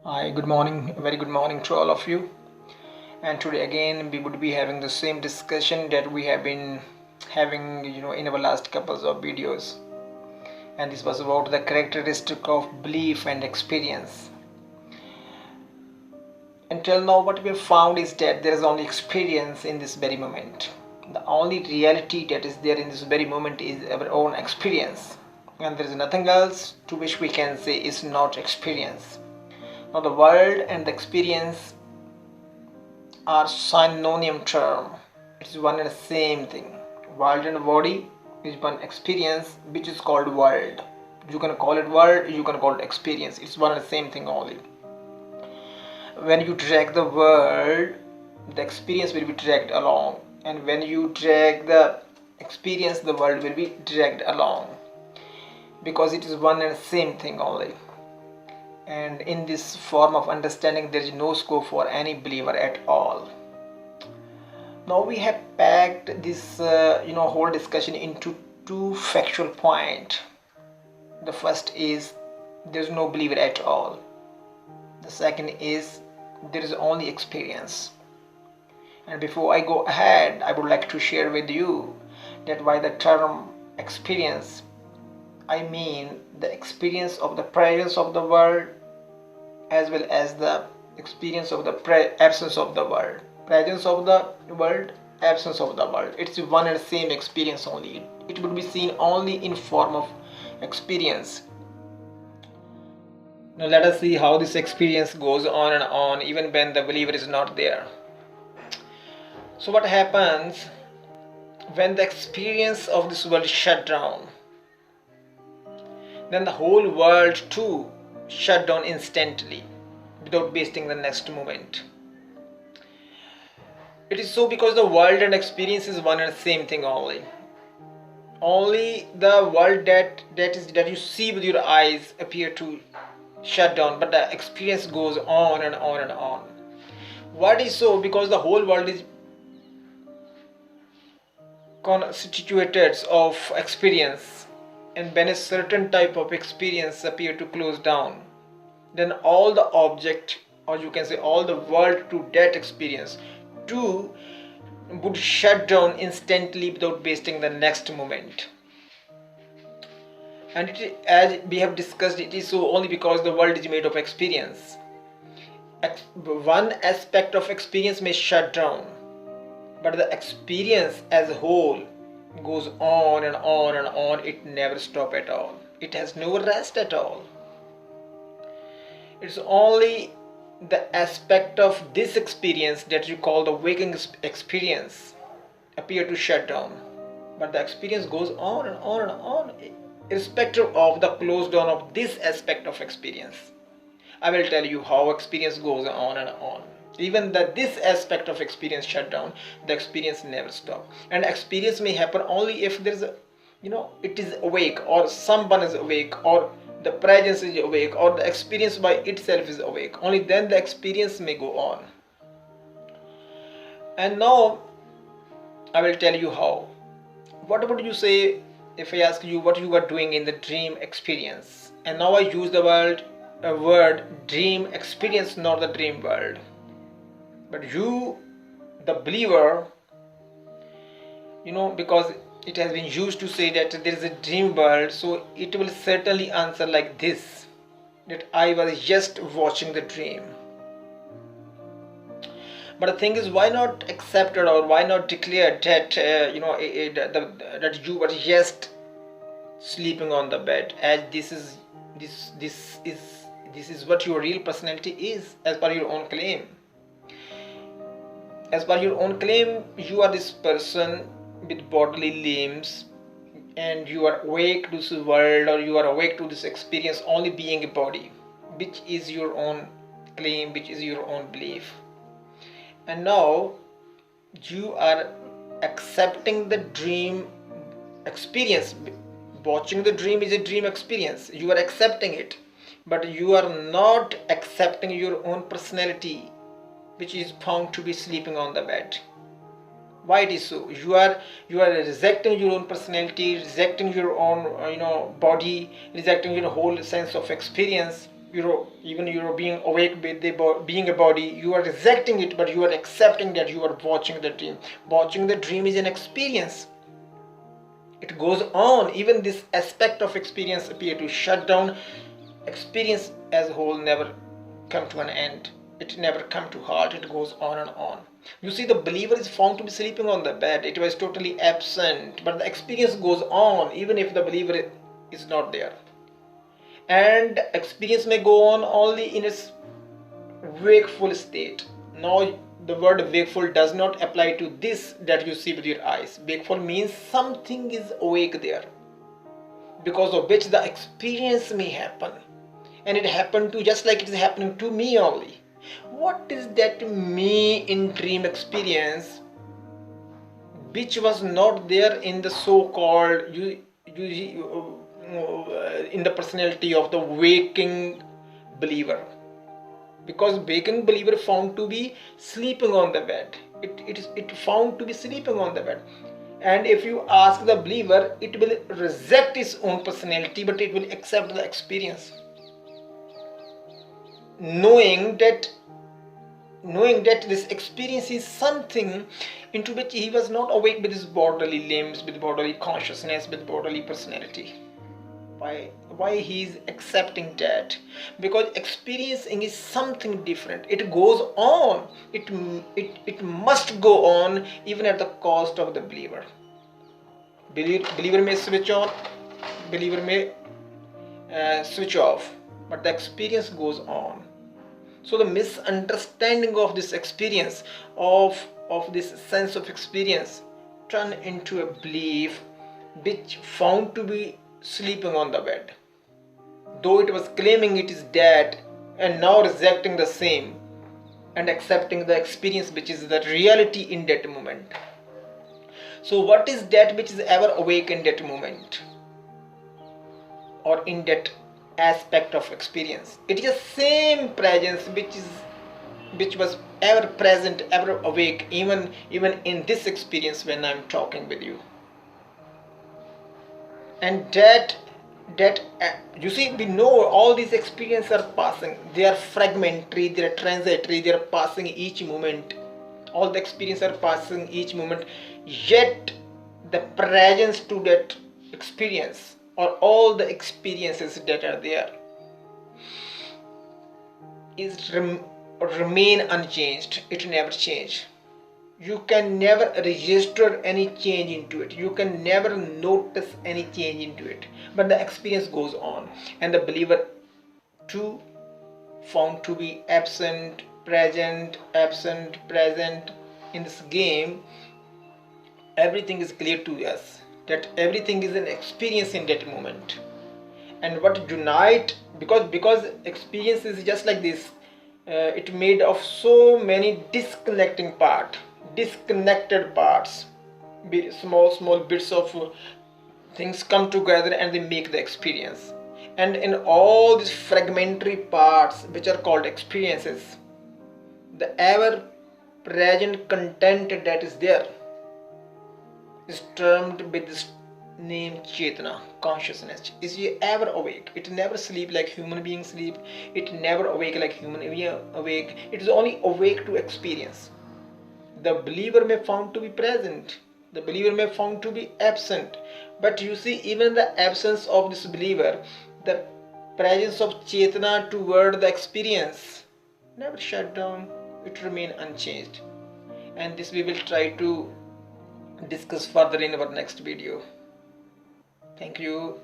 Hi, good morning, very good morning to all of you. And today again, we would be having the same discussion that we have been having, in our last couples of videos. And this was about the characteristic of belief and experience. Until now, what we have found is that there is only experience in this very moment. The only reality that is there in this very moment is our own experience. And there is nothing else to which we can say is not experience. Now, the world and the experience are synonym term. It is one and the same thing. World and body is one experience which is called world. You can call it world, you can call it experience. It's one and the same thing only. When you drag the world, the experience will be dragged along. And when you drag the experience, the world will be dragged along. Because it is one and the same thing only. And in this form of understanding, there is no scope for any believer at all. Now we have packed this whole discussion into two factual points. The first is there is no believer at all. The second is there is only experience. And before I go ahead, I would like to share with you that by the term experience, I mean the experience of the presence of the world as well as the experience of the absence of the world. Presence of the world, absence of the world. It's one and the same experience only. It would be seen only in form of experience. Now let us see how this experience goes on and on even when the believer is not there. So what happens when the experience of this world is shut down? Then the whole world too shut down instantly without wasting the next moment. It is so because the world and experience is one and the same thing only. Only the world that you see with your eyes appear to shut down, but the experience goes on and on and on. What is so? Because the whole world is constituted of experience, and when a certain type of experience appear to close down, then all the object, or you can say all the world to that experience too would shut down instantly without wasting the next moment. And as we have discussed, it is so only because the world is made of experience. One aspect of experience may shut down, but the experience as a whole goes on and on and on. It never stops at all. It has no rest at all. It's only the aspect of this experience that you call the waking experience appear to shut down, but the experience goes on and on and on, irrespective of the close down of this aspect of experience. I will tell you how experience goes on and on. Even that this aspect of experience shut down, the experience never stops. And experience may happen only if there is a, it is awake, or someone is awake, or the presence is awake, or the experience by itself is awake. Only then the experience may go on. And now I will tell you how. What would you say if I ask you what you are doing in the dream experience? And now I use the word dream experience, not the dream world. But you, the believer, because it has been used to say that there is a dream world, so it will certainly answer like this, that I was just watching the dream. But the thing is, why not accept it, or why not declare that that you were just sleeping on the bed, as this is what your real personality is, as per your own claim. As per your own claim, you are this person with bodily limbs, and you are awake to this world, or you are awake to this experience only being a body, which is your own claim, which is your own belief. And now you are accepting the dream experience. Watching the dream is a dream experience. You are accepting it, but you are not accepting your own personality, which is found to be sleeping on the bed. Why it is so? You are rejecting your own personality, rejecting your own body, rejecting your whole sense of experience, even you're being awake with being a body, you are rejecting it, but you are accepting that you are watching the dream. Watching the dream is an experience. It goes on. Even this aspect of experience appear to shut down. Experience as a whole never come to an end. It never come to halt. It goes on and on. You see, the believer is found to be sleeping on the bed. It was totally absent, but the experience goes on even if the believer is not there. And experience may go on only in its wakeful state. Now the word wakeful does not apply to this that you see with your eyes. Wakeful means something is awake there, because of which the experience may happen. And it happened to, just like it is happening to me only. What is that me in dream experience which was not there in the so-called in the personality of the waking believer? Because waking believer found to be sleeping on the bed. It found to be sleeping on the bed. And if you ask the believer, it will reject its own personality, but it will accept the experience, knowing that this experience is something into which he was not awake with his bodily limbs, with bodily consciousness, with bodily personality. Why he is accepting that? Because experiencing is something different. It goes on. It must go on even at the cost of the believer. Believer may switch on, believer may switch off, but the experience goes on. So the misunderstanding of this experience, of this sense of experience, turn into a belief which found to be sleeping on the bed, though it was claiming it is dead, and now rejecting the same and accepting the experience which is the reality in that moment. So what is that which is ever awake in that moment, or in that aspect of experience? It is the same presence which was ever present, ever awake, even in this experience when I'm talking with you. And that you see, we know all these experiences are passing. They are fragmentary, they are transitory, they are passing each moment. All the experiences are passing each moment, yet the presence to that experience, or all the experiences that are there, is remain unchanged. It never change. You can never register any change into it. You can never notice any change into it. But the experience goes on, and the believer too found to be absent, present, in this game. Everything is clear to us, that everything is an experience in that moment. And what unite, because experience is just like this, it made of so many disconnected parts, small bits of things come together and they make the experience. And in all these fragmentary parts which are called experiences, the ever present content that is there is termed with this name Chetana, consciousness. Is ever awake. It never sleep like human beings sleep. It never awake like human being awake. It is only awake to experience. The believer may found to be present. The believer may found to be absent. But you see, even the absence of this believer, the presence of Chetana toward the experience never shut down. It remain unchanged. And this we will try to discuss further in our next video. Thank you.